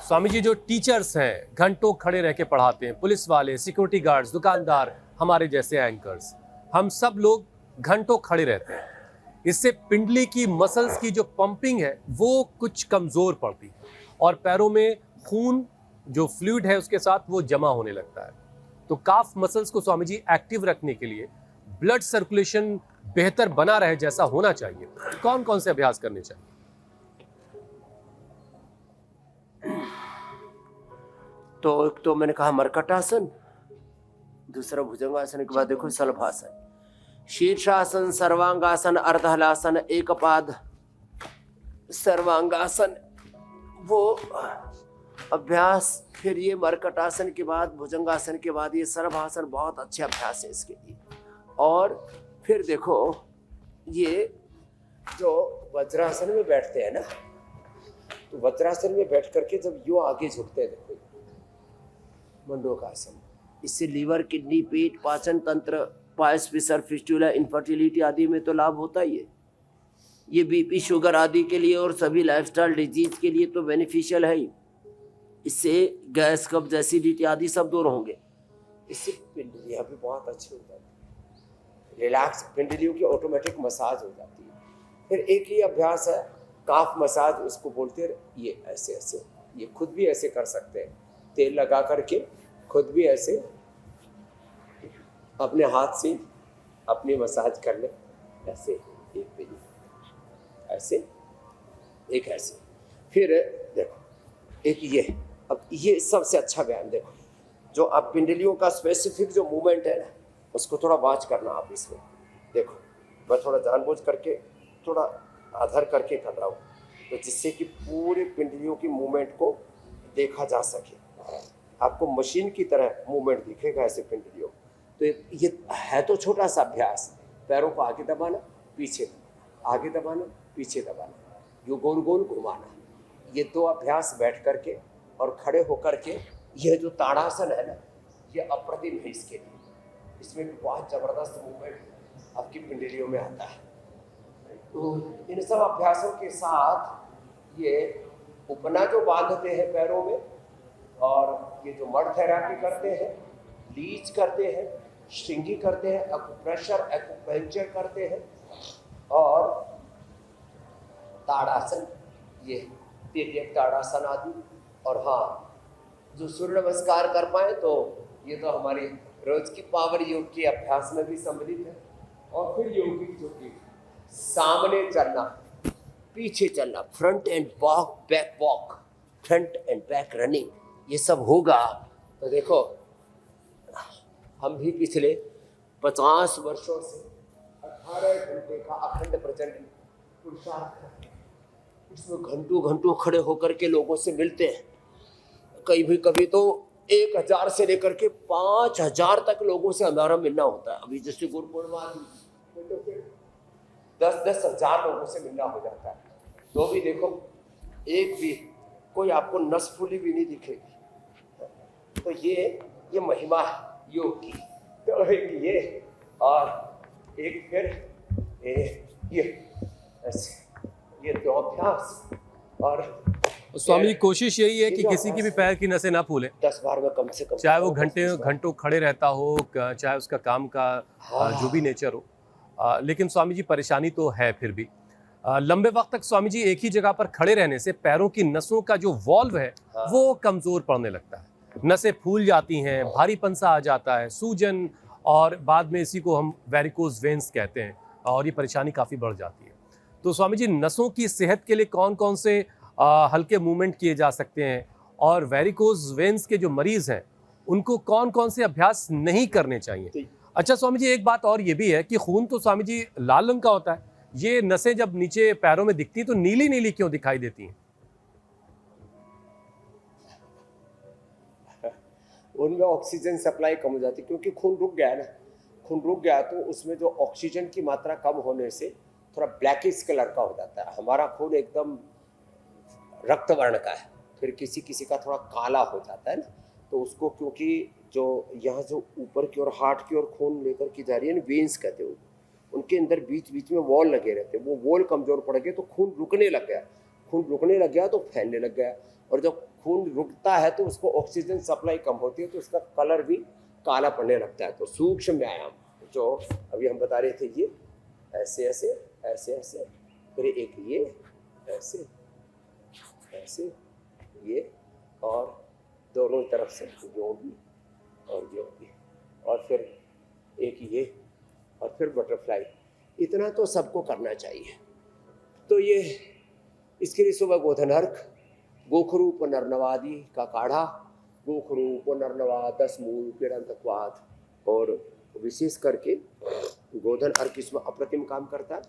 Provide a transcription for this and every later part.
स्वामी जी, जो टीचर्स हैं घंटों खड़े रह के पढ़ाते हैं, पुलिस वाले, सिक्योरिटी गार्ड्स, दुकानदार, हमारे जैसे एंकर्स, हम सब लोग घंटों खड़े रहते हैं। इससे पिंडली की मसल्स की जो पंपिंग है वो कुछ कमज़ोर पड़ती है और पैरों में खून जो फ्लूइड है उसके साथ वो जमा होने लगता है। तो काफ मसल्स को स्वामी जी एक्टिव रखने के लिए, ब्लड सर्कुलेशन बेहतर बना रहे जैसा होना चाहिए, कौन कौन से अभ्यास करने चाहिए? तो एक तो मैंने कहा मरकटासन, दूसरा भुजंगासन के बाद देखो सलभासन, शीर्षासन, सर्वांगासन, अर्धहलासन, एकपाद सर्वांगासन, वो अभ्यास। फिर ये मरकटासन के बाद, भुजंगासन के बाद ये सर्वासन, बहुत अच्छे अभ्यास है इसके लिए। और फिर देखो ये जो वज्रासन में बैठते हैं ना, तो वज्रासन में बैठ करके जब यूं आगे झुकते हैं, देखो मंडूकासन, इससे लीवर, किडनी, पेट, पाचन तंत्र, पायस, विसर, फिस्टुला, इनफर्टिलिटी आदि में तो लाभ होता ही है। ये बीपी, शुगर आदि के लिए और सभी लाइफस्टाइल डिजीज के लिए तो बेनिफिशियल है ही। इससे गैस, कब्ज, एसिडिटी आदि सब दूर होंगे। इससे पिंडलियाँ भी बहुत अच्छी हो जाती है, रिलैक्स, पिंडलियों की ऑटोमेटिक मसाज हो जाती है। फिर एक ही अभ्यास है काफ मसाज, उसको बोलते हैं। ये ऐसे ऐसे, ये खुद भी ऐसे कर सकते हैं, तेल लगा करके खुद भी ऐसे अपने हाथ से अपनी मसाज कर ले, ऐसे एक पे ऐसे, एक ऐसे। फिर देखो एक ये, अब ये सबसे अच्छा व्यायाम देखो, जो आप पिंडलियों का स्पेसिफिक जो मूवमेंट है ना, उसको थोड़ा वॉच करना आप इसमें। देखो मैं थोड़ा जानबूझ करके थोड़ा आधार करके कर रहा हूँ, तो जिससे कि पूरे पिंडलियों की मूवमेंट को देखा जा सके। आपको मशीन की तरह मूवमेंट दिखेगा ऐसे पिंडलियों। तो ये है तो छोटा सा अभ्यास, पैरों को आगे दबाना, पीछे दबाना, आगे दबाना, पीछे दबाना, यो गोल गोल घुमाना। ये दो अभ्यास बैठ करके और खड़े होकर के, यह जो ताड़ासन है ना, ये अप्रतिम है इसके लिए। इसमें भी बहुत ज़बरदस्त मूवमेंट आपकी पिंडलियों में आता है। तो इन सब अभ्यासों के साथ ये उपना जो बांधते हैं पैरों में, और ये जो मड थेरापी करते हैं, लीच करते हैं, श्रृंगी करते हैं, एक्यूप्रेशर, एक्यूपेंचर करते हैं, और ताड़ासन, ये तिर्यक ताड़ासन आदि। और हाँ, जो सूर्य नमस्कार कर पाए तो ये तो हमारी रोज की पावर योग के अभ्यास में भी सम्मिलित है। और फिर योगिक जो कि सामने चलना, पीछे चलना, front end walk, back walk, front end back running, ये सब होगा तो देखो हम भी पिछले 50 वर्षों से 18 घंटे का अखंड प्रचंड पुरुषार्थ करते हैं। इसमें घंटों घंटों खड़े होकर के लोगों से मिलते हैं। कभी तो 1000 से लेकर के 5000 तक लोगों से हमारा मिलना होता है। अभी जैसे गुरु पूर्णिमा तो फिर 10-10 हजार लोगों से मिलना हो जाता है। तो भी देखो एक भी कोई आपको नस फूली भी नहीं दिखेगी। तो ये महिमा है योग की। तो एक ये, और एक फिर ये ऐसे, ये दो अभ्यास। और स्वामी जी, कोशिश यही है कि किसी की भी पैर की नसें ना फूले, 10 बार में कम से कम, चाहे वो घंटों खड़े रहता हो, चाहे उसका काम का जो भी नेचर हो। लेकिन स्वामी जी परेशानी तो है फिर भी। लंबे वक्त तक स्वामी जी एक ही जगह पर खड़े रहने से पैरों की नसों का जो वॉल्व है वो कमज़ोर पड़ने लगता है, नसें फूल जाती हैं, भारीपन सा आ जाता है, सूजन, और बाद में इसी को हम वेरिकोज वेन्स कहते हैं, और ये परेशानी काफ़ी बढ़ जाती है। तो स्वामी जी, नसों की सेहत के लिए कौन कौन से हल्के मूवमेंट किए जा सकते हैं, और वेरिकोज वेन्स के जो मरीज़ हैं उनको कौन कौन से अभ्यास नहीं करने चाहिए? अच्छा स्वामी जी, एक बात और ये भी है कि खून तो स्वामी जी लाल रंग का होता है, ये नसें जब नीचे पैरों में दिखती तो नीली नीली क्यों दिखाई देती हैं? उनमें ऑक्सीजन सप्लाई कम हो जाती है, क्योंकि खून रुक गया है ना। खून रुक गया तो उसमें जो ऑक्सीजन की मात्रा कम होने से थोड़ा ब्लैकिश कलर का हो जाता है। हमारा खून एकदम रक्त वर्ण का है, फिर किसी किसी का थोड़ा काला हो जाता है ना। तो उसको, क्योंकि जो यहाँ जो ऊपर की ओर हार्ट की ओर खून लेकर की जा रही है ना, वेन्स कहते हैं, उनके अंदर बीच बीच में वॉल लगे रहते हैं। वो वॉल कमजोर पड़ गए तो खून रुकने लग गया। खून रुकने लग गया तो फैलने लग गया, और जब खून रुकता है तो उसको ऑक्सीजन सप्लाई कम होती है, तो उसका कलर भी काला पड़ने लगता है। तो सूक्ष्म व्यायाम जो अभी हम बता रहे थे, ये ऐसे ऐसे ऐसे ऐसे, फिर एक ये ऐसे ऐसे, ये और दोनों तरफ से योगी और योगी, और फिर एक ये, और फिर बटरफ्लाई। इतना तो सबको करना चाहिए। तो ये इसके लिए सुबह गोधन अर्घ, गोखरू पुनर्नवादी का काढ़ा, गोखरू पुनर्नवा 10 मूल पीड़ांतकवाद, और विशेष करके गोधन अर्घ इसमें अप्रतिम काम करता है।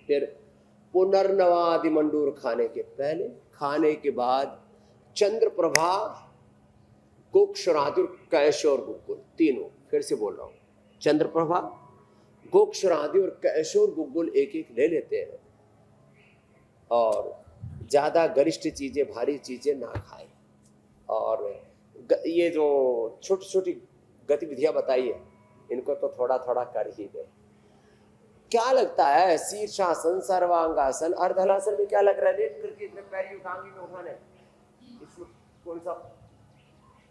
फिर पुनर्नवादि मंडूर खाने के पहले, खाने के बाद चंद्र प्रभा, गोक्षरादि, कैश और गुग्गुल, तीनों, फिर से बोल रहा हूँ, चंद्र प्रभा, गोक्षरादि और कैश और गुग्गुल एक एक ले लेते हैं, और ज़्यादा गरिष्ठ चीज़ें, भारी चीज़ें ना खाएं, और ये जो छोटी छोटी गतिविधियां बताई है इनको तो थोड़ा थोड़ा कर ही दे। क्या लगता है, शीर्षासन, सर्वांगासन, अर्धलासन में क्या लग रहा है? लेट करके इतने पैर उठाएंगे में उठाने, इसमें कौन सा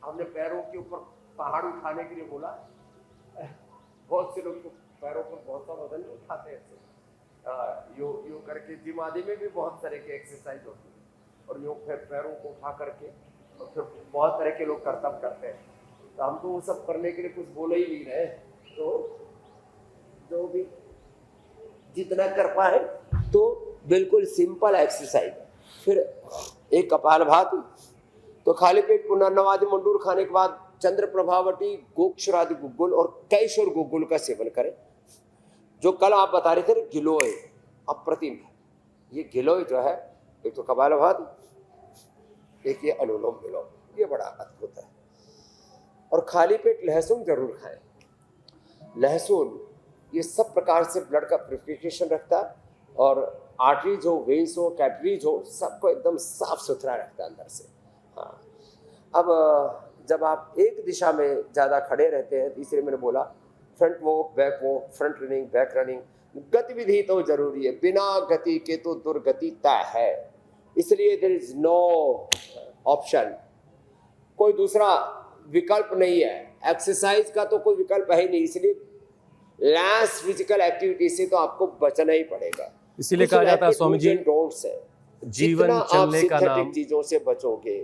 हमने पैरों के ऊपर पहाड़ उठाने के लिए बोला? बहुत से लोग तो पैरों पर बहुत सा वजन नहीं उठाते ऐसे। योग करके जिम आदि में भी बहुत तरह की एक्सरसाइज होती है, और योग फिर पैरों को उठा करके, और फिर बहुत तरह के लोग कर्तव्य करते हैं। तो हम तो वो सब करने के लिए कुछ बोले ही नहीं रहे, तो जो भी जितना कर पाए तो बिल्कुल सिंपल एक्सरसाइज। फिर एक कपालभाति, तो खाली पेट पुनर्नवादि मंडूर खाने के बाद चंद्र प्रभावटी, गोक्षरादि गुग्गुल और कैशोर गुग्गुल का सेवन करें। जो कल आप बता रहे थे गिलोय, अप्रतिम। ये गिलोय जो है, एक तो कपालभाति, एक ये अनुलोम विलोम, ये बड़ा अद्भुत है। और खाली पेट लहसुन जरूर खाएं। लहसुन ये सब प्रकार से ब्लड का प्यूरिफिकेशन रखता है, और आर्टरीज हो, वेन्स हो, कैपिलरीज हो, सबको एकदम साफ सुथरा रखता है अंदर से। हाँ, अब जब आप एक दिशा में ज़्यादा खड़े रहते हैं, तीसरे मैंने बोला front walk, back walk, front running, back running, गतिविधि तो जरूरी है, बिना गति के तो दुर्गति तय है। इसलिए देयर इज नो ऑप्शन, कोई दूसरा विकल्प नहीं है। एक्सरसाइज का तो कोई विकल्प है ही नहीं, इसलिए लैस फिजिकल एक्टिविटी से तो आपको बचना ही पड़ेगा। इसीलिए कहा जाता है स्वामी जी, डोंट्स है, जीवन चलने का नाम, चीजों से बचोगे।